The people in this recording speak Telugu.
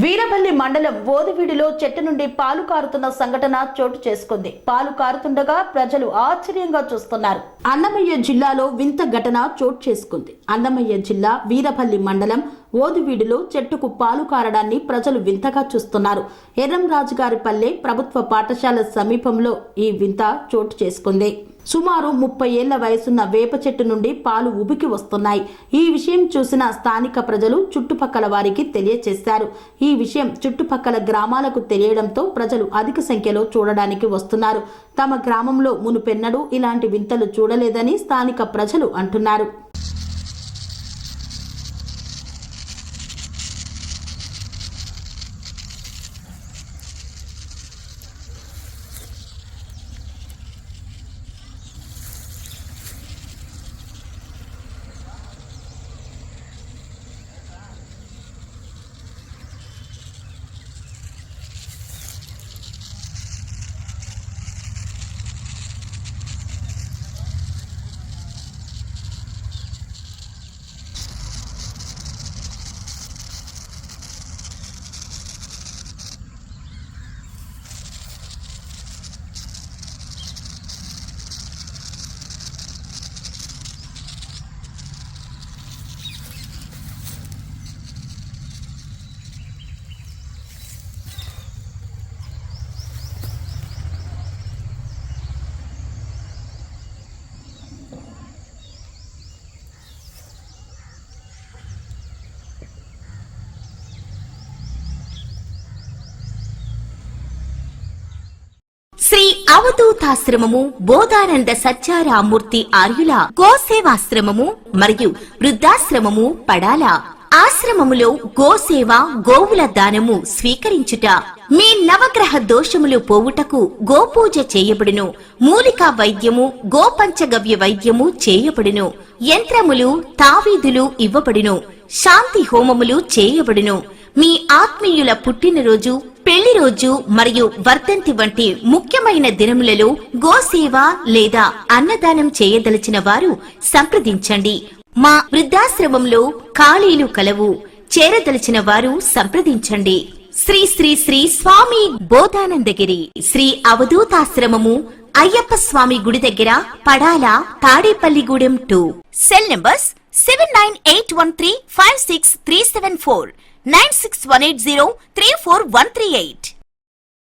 వీరపల్లి మండలం ఓదివీడిలో చెట్టు నుండి పాలు కారుతున్న సంఘటన చోటు చేసుకుంది. పాలు కారుతుండగా ప్రజలు ఆశ్చర్యంగా చూస్తున్నారు. అన్నమయ్య జిల్లాలో వింత ఘటన చోటు చేసుకుంది. అన్నమయ్య జిల్లా వీరపల్లి మండలం ఓదివీడిలో చెట్టుకు పాలు కారడాన్ని ప్రజలు వింతగా చూస్తున్నారు. ఎర్రంరాజుగారిపల్లె ప్రభుత్వ పాఠశాల సమీపంలో ఈ వింత చోటు చేసుకుంది. సుమారు 30 ఏళ్ల వయసున్న వేప చెట్టు నుండి పాలు ఉబికి వస్తున్నాయి. ఈ విషయం చూసిన స్థానిక ప్రజలు చుట్టుపక్కల వారికి తెలియచేశారు. ఈ విషయం చుట్టుపక్కల గ్రామాలకు తెలియడంతో ప్రజలు అధిక సంఖ్యలో చూడడానికి వస్తున్నారు. తమ గ్రామంలో మునుపెన్నడూ ఇలాంటి వింతలు చూడలేదని స్థానిక ప్రజలు అంటున్నారు. శ్రీ అవధూతాశ్రమము బోధానంద సత్యారామూర్తి ఆర్యుల గోసేవాశ్రమము మరియు వృద్ధాశ్రమము పడాల. ఆశ్రమములో గోసేవ గోవుల దానము స్వీకరించుట, మీ నవగ్రహ దోషములు పోవుటకు గోపూజ చేయబడును. మూలికా వైద్యము గోపంచగవ్య వైద్యము చేయబడును. యంత్రములు తావీదులు ఇవ్వబడును. శాంతి హోమములు చేయబడును. మీ ఆత్మీయుల పుట్టినరోజు, పెళ్లి రోజు మరియు వర్ధంతి వంటి ముఖ్యమైన దినములలో గోసేవ లేదా అన్నదానం చేయదలిచిన వారు సంప్రదించండి. మా వృద్ధాశ్రమంలో ఖాళీలు కలవు. చేరదలిచిన వారు సంప్రదించండి. శ్రీ శ్రీ శ్రీ స్వామి బోధానందగిరి శ్రీ అవధూతాశ్రమము, అయ్యప్ప స్వామి గుడి దగ్గర, పడాల, తాడేపల్లిగూడెం 2. Cell numbers 7981356374, 96180341138.